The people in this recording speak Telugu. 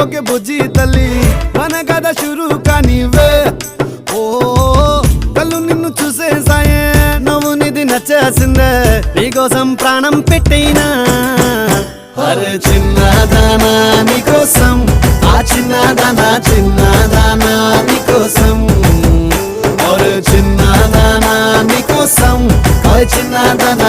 ఓకే బుజ్జి తల్లి మన కథ షురు కానివే. ఓ కళ్ళు నిన్ను చూసేసాయే, నువ్వు నిధి నచ్చేసిందే, నీకోసం ప్రాణం పెట్టైనా. అరే చిన్నదానా నీకోసం, ఆ చిన్నదానా చిన్నదానా నీకోసం. అరే చిన్నదానా నీకోసం, చిన్నదానా